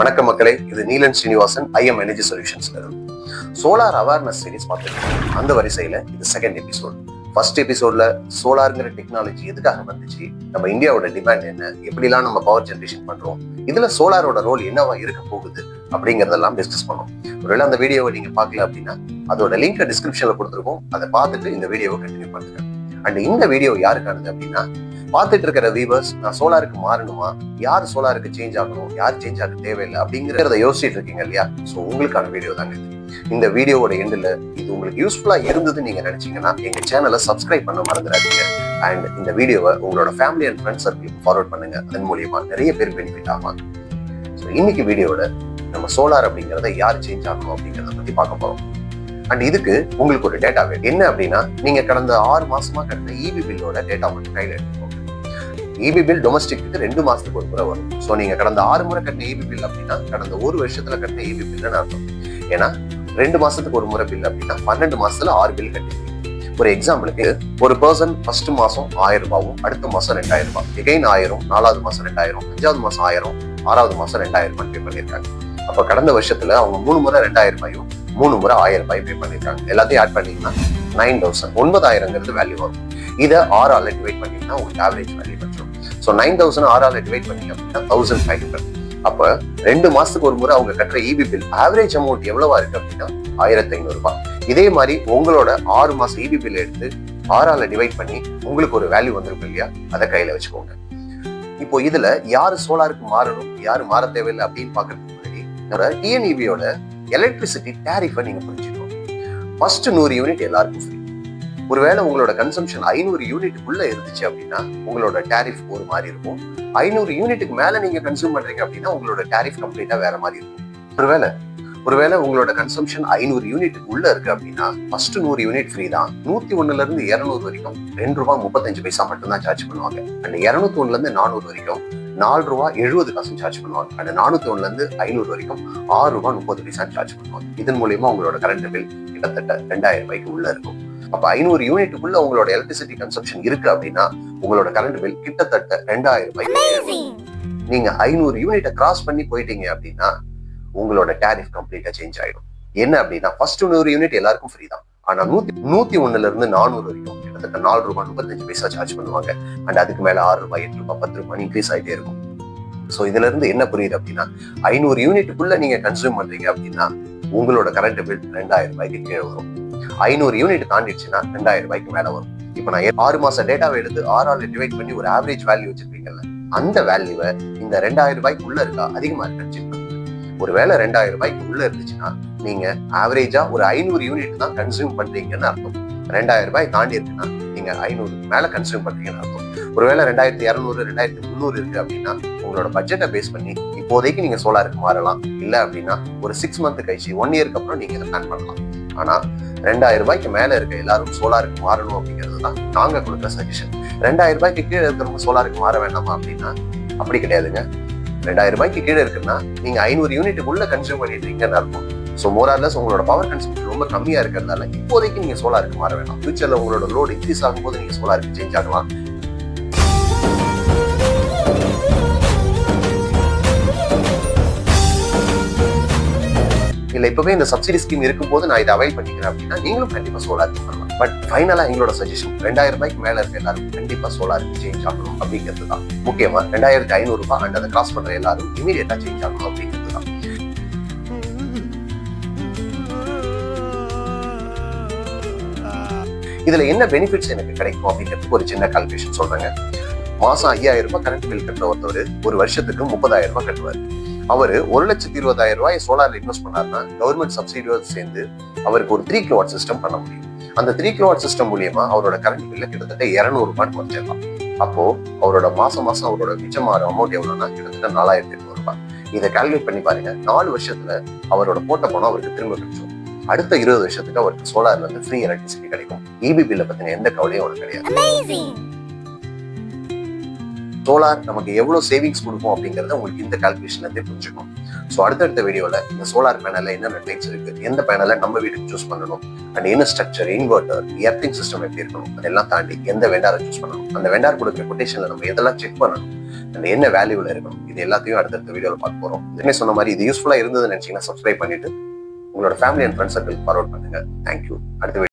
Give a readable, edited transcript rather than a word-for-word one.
வணக்கம் மக்களே, இது நீலன் ஸ்ரீனிவாசன் ஐஎம் எனர்ஜி சொல்யூஷன்ஸ்ல இருந்து சோலார் அவேர்னஸ் சீரிஸ் பார்த்துருக்கோம். அந்த வரிசையில இது செகண்ட் எபிசோட். ஃபர்ஸ்ட் எபிசோட்ல சோலாருங்கிற டெக்னாலஜி எதுக்காக வந்துச்சு, நம்ம இந்தியாவோட டிமாண்ட் என்ன, எப்படிலாம் நம்ம பவர் ஜென்ரேஷன் பண்றோம், இதுல சோலாரோட ரோல் என்னவா இருக்க போகுது அப்படிங்கறதெல்லாம் டிஸ்கஸ் பண்ணோம். ஒருவேளை அந்த வீடியோவை நீங்க பார்க்கல அப்படின்னா அதோட லிங்க் டிஸ்கிரிப்ஷன்ல கொடுத்துருக்கோம். அதை பார்த்துட்டு இந்த வீடியோவை கண்டினியூ பண்ணுங்க. அண்ட் இந்த வீடியோ யாருக்கானது அப்படின்னா, பார்த்துட்டு இருக்கிற வியூவர்ஸ், நான் சோலாருக்கு மாறணுமா, யார் சோலாருக்கு சேஞ்ச் ஆகணும், யார் சேஞ்ச் ஆக தேவையில்லை அப்படிங்கிறத யோசிச்சுட்டு இருக்கீங்க இல்லையா? ஸோ உங்களுக்கான வீடியோ தாங்க இது. இந்த வீடியோவோட எண்டில் இது உங்களுக்கு யூஸ்ஃபுல்லா இருந்ததுன்னு நீங்க நினைச்சீங்கன்னா எங்க சேனலை சப்ஸ்கிரைப் பண்ண மறந்துடாதீங்க. அண்ட் இந்த வீடியோவை உங்களோட ஃபேமிலி அண்ட் ஃப்ரெண்ட்ஸ் சர்க்கிளுக்கு ஃபார்வர்ட் பண்ணுங்க. அதன் மூலியமா நிறைய பேர் பெனிஃபிட் ஆவாங்க. ஸோ இன்னைக்கு வீடியோட நம்ம சோலார் அப்படிங்கிறத யார் சேஞ்ச் ஆகணும் அப்படிங்கிறத பத்தி பார்க்க போறோம். அண்ட் இதுக்கு உங்களுக்கு ஒரு டேட்டா வேணும். என்ன அப்படின்னா, நீங்க கடந்த 6 மாசமா கட்டின இபி பில்லோட டேட்டா மட்டும் கையில எடுத்துக்கோங்க. இபி பில் டொமஸ்டிக்கு 2 மாசத்துக்கு ஒரு முறை வரும். ஸோ நீங்க கடந்த 6 முறை கட்டின இபி பில் அப்படின்னா கடந்த 1 வருஷத்துல கட்டின இபி பில்லுன்னு அர்த்தம். ஏன்னா 2 மாசத்துக்கு ஒரு முறை பில் அப்படின்னா 12 மாசத்துல 6 பில் கட்டிருக்கீங்க. ஒரு எக்ஸாம்பிளுக்கு, ஒரு பர்சன் ஃபர்ஸ்ட் மாசம் 1000 ரூபாயும், அடுத்த மாசம் 2000 ரூபாய், எகைன் 1000, 4வது மாசம் 2000, 5வது மாசம் 1000, 6வது மாசம் 2000 ரூபாய் பே பண்ணிருக்காங்க. அப்ப கடந்த வருஷத்துல அவங்க 3 முறை 2000 ரூபாயும் 3 முறை 1000 ரூபாய் பே பண்ணிருக்காங்க. எல்லாத்தையும் ஆட் பண்ணீங்கன்னா 9000, 9000 வேல்யூ வரும். இதை 6ஆல டிவைட் பண்ணீங்கன்னா உங்களுக்கு ஆவரேஜ் வேல்யூ கிடைச்சிடும். ஸோ 9000 6ஆல டிவைட் பண்ணீங்க அப்படின்னா 1500. அப்ப 2 மாசத்துக்கு ஒரு முறை அவங்க கட்டுற இபி பில் ஆவரேஜ் அமௌண்ட் எவ்வளவா இருக்கு அப்படின்னா 1500 ரூபாய். இதே மாதிரி உங்களோட 6 மாசம் இபி பில் எடுத்து 6ஆல டிவைட் பண்ணி உங்களுக்கு ஒரு வேல்யூ வந்திருக்கு இல்லையா, அதை கையில வச்சுக்கோங்க. இப்போ இதுல யாரு சோலாருக்கு மாறணும், யாரு மாற தேவையில்லை அப்படின்னு பாக்குறதுக்கு முன்னாடி டிஎன்இபியோட எலக்ட்ரிசிட்டி டேரிஃபை நீங்க புரிஞ்சுக்கணும். ஃபர்ஸ்ட் 100 யூனிட் எல்லாருக்கும் ஃப்ரீ. ஒருவேளை உங்களோட கன்சம்ஷன் 500 யூனிட்டுக்குள்ள இருந்துச்சு அப்படின்னா உங்களோட டேரிஃப் ஒரு மாதிரி இருக்கும். 500 யூனிட்டுக்கு மேல நீங்க கன்சியூம் பண்றீங்க அப்படின்னா உங்களோட டேரிஃப் கம்ப்ளீட்டா வேற மாதிரி இருக்கும். ஒருவேளை உங்களோட கன்சம்ஷன் 500 யூனிட்டுக்கு உள்ள இருக்கு அப்படின்னா ஃபர்ஸ்ட் 100 யூனிட் ஃப்ரீ தான். 101ல இருந்து 200 வரைக்கும் ₹2.35 மட்டும் தான் சார்ஜ் பண்ணுவாங்க. அண்ட் 201ல இருந்து 400 வரைக்கும் ₹4.70 சார்ஜ் பண்ணுவாங்க. அண்ட் 401ல இருந்து 500 வரைக்கும் ₹6.30 சார்ஜ் பண்ணுவாங்க. இதன் மூலியமா உங்களோட கரண்ட் பில் கிட்டத்தட்ட 2000 ரூபாய்க்கு உள்ள இருக்கும். அப்ப 500 யூனிட்டுக்குள்ள உங்களோட எலக்ட்ரிசிட்டி கன்சம்ஷன் இருக்கு அப்படின்னா உங்களோட கரண்ட் பில் கிட்டத்தட்ட 2000 ரூபாய்க்கு. நீங்க 500 யூனிட்டை கிராஸ் பண்ணி போயிட்டீங்க அப்படின்னா உங்களோட டேரிஃப் கம்ப்ளீட்டா சேஞ்ச் ஆயிடும். என்ன அப்படின்னா, ஃபர்ஸ்ட் 100 யூனிட் எல்லாருக்கும் ஃப்ரீ தான். ஆனா 101ல இருந்து 400 வரைக்கும் கிட்டத்தட்ட ₹4.35 சார்ஜ் பண்ணுவாங்க. அண்ட் அதுக்கு மேல ₹6, ₹8, ₹10 இன்க்ரீஸ் ஆகிட்டே இருக்கும். ஸோ இதுல இருந்து என்ன புரியுது அப்படின்னா, 500 யூனிட்டுக்குள்ள நீங்க கன்சியூம் பண்றீங்க அப்படின்னா உங்களோட கரண்ட் பில் 2000 ரூபாய்க்கு கீழே வரும். 500 யூனிட் தாண்டிடுச்சுன்னா 2000 ரூபாய்க்கு மேல வரும். இப்ப நான் 6 மாசம் டேட்டாவை எடுத்து 6ஆல டிவைட் பண்ணி ஒரு ஆவரேஜ் வேல்யூ வச்சிருப்பீங்கல்ல, அந்த வேல்யூவை இந்த 2000 ரூபாய்க்கு உள்ள இருக்கா அதிகமா இருக்கு. ஒருவேளை 2000 ரூபாய்க்கு உள்ள இருந்துச்சுன்னா நீங்க ஆவரேஜா ஒரு 500 யூனிட் தான் கன்சியூம் பண்றீங்கன்னு அர்த்தம். 2000 ரூபாய் தாண்டி இருக்குன்னா நீங்க 500 மேல கன்சியூம் பண்றீங்கன்னு அர்த்தம். ஒருவேளை 2200, 2300 இருக்கு அப்படின்னா உங்களோட பட்ஜெட்டை பேஸ் பண்ணி இப்போதைக்கு நீங்க சோலாருக்கு மாறலாம். இல்ல அப்படின்னா ஒரு 6 மந்த் கழிச்சு 1 இயருக்கு அப்புறம் நீங்க இதை பிளான் பண்ணலாம். ஆனா 2000 ரூபாய்க்கு மேல இருக்க எல்லாரும் சோலாருக்கு மாறணும் அப்படிங்கிறது தான் நாங்க கொடுக்குற சஜஷன். 2000 ரூபாய்க்கு கீழே இருக்கிறவங்க சோலாருக்கு மாற வேண்டாமா அப்படின்னா அப்படி கிடையாதுங்க. 2000 ரூபாய்க்கு கீழே இருக்குன்னா நீங்க 500 யூனிட்டுக்குள்ள கன்சியூம் பண்ணிட்டு இருக்கீங்கன்னு அர்த்தம். ஸோ மோரார்லெஸ் உங்களோட பவர் கன்சம்ஷன் ரொம்ப கம்மியா இருக்கிறதால இப்போதைக்கு நீங்க சோலாருக்கு மாற வேண்டாம். ஃபியூச்சர்ல உங்களோட லோட் இன்க்ரீஸ் ஆகும்போது நீங்க சோலாருக்கு சேஞ்ச் ஆகலாம். இல்ல இப்பவே இந்த சப்சிடி ஸ்கீம் இருக்கும்போது நான் இதை அவைல் பண்ணிக்கிறேன் அப்படின்னா நீங்களும் கண்டிப்பா சோலாருக்கு வரலாம். பட் ஃபைனலா எங்களோட சஜஷன் 2000 ரூபாய்க்கு மேல இருக்க எல்லாரும் கண்டிப்பா சோலாருக்கு சேஞ்ச் ஆகணும் அப்படிங்கிறது தான். முக்கியமா 2500 ரூபாய் அண்ட் அதை கிராஸ் பண்ற எல்லாரும் இமீடியட்டா சேஞ்ச் ஆகணும் அப்படிங்கிறது தான். இதுல என்ன பெனிஃபிட்ஸ் எனக்கு கிடைக்கும் அப்படிங்கிறதுக்கு ஒரு சின்ன கால்குலேஷன் சொல்றேங்க. மாசம் 5000 ரூபாய் கரண்ட் பில் கட்டுற ஒருத்தர் ஒரு வருஷத்துக்கு 30,000 ரூபாய் கட்டுவார். அவரு 1,20,000 ரூபாய் சோலார்ல இன்வெஸ்ட் பண்ணாருன்னா கவர்மெண்ட் சப்சிடியோடு சேர்ந்து அவருக்கு ஒரு 3 கிலோவாட் சிஸ்டம் பண்ண முடியும். அந்த 3 கிலோவாட் சிஸ்டம் மூலியமா அவரோட கரண்ட் பில்ல கிட்டத்தட்ட 200 ரூபாய் குறைச்சிடலாம். அப்போ அவரோட மாசம் அவரோட மிச்சமான அமௌண்ட் எவ்வளவுன்னா கிட்டத்தட்ட 4800 ரூபாய். இதை கால்குலேட் பண்ணி பாருங்க. 4 வருஷத்துல அவரோட போட்ட பணம் அவருக்கு திரும்ப கிடைக்கும். அடுத்த 20 வருஷத்துக்கு அவருக்கு சோலார்ல இருந்து ஃப்ரீ எலக்ட்ரிசிட்டி கிடைக்கும். இபி பில்ல பத்தின எந்த கவலையும் அவருக்கு கிடையாது. சோலார் நமக்கு எவ்வளவு சேவிங்ஸ் கொடுக்கும் அப்படிங்கறத உங்களுக்கு இந்த கால்குலேஷன்ல இருந்தே புரிஞ்சுக்கணும். ஸோ அடுத்தடுத்த வீடியோல இந்த சோலார் பேனல்ல என்னென்ன டைப்ஸ் இருக்கு, எந்த பேனலை நம்ம வீட்டுக்கு சூஸ் பண்ணணும், அண்ட் என்ன ஸ்ட்ரக்சர், இன்வெர்டர், எர்த்திங் சிஸ்டம் எப்படி இருக்கணும், அதெல்லாம் தாண்டி எந்த வெண்டாரை சூஸ் பண்ணணும், அந்த வெண்டார் கொடுக்குற கொட்டேஷன்ல நம்ம எதெல்லாம் செக் பண்ணணும், அண்ட் என்ன வேல்யூல இருக்கணும், இது எல்லாத்தையும் அடுத்தடுத்த வீடியோவில் பார்க்க போறோம். என்ன சொன்ன மாதிரி இது யூஸ்ஃபுல்லா இருந்ததுன்னு நினைச்சீங்கன்னா சப்ஸ்கிரைப் பண்ணிட்டு உங்களோட family and friends circle forward பண்ணுங்க. தேங்க்யூ. அடுத்த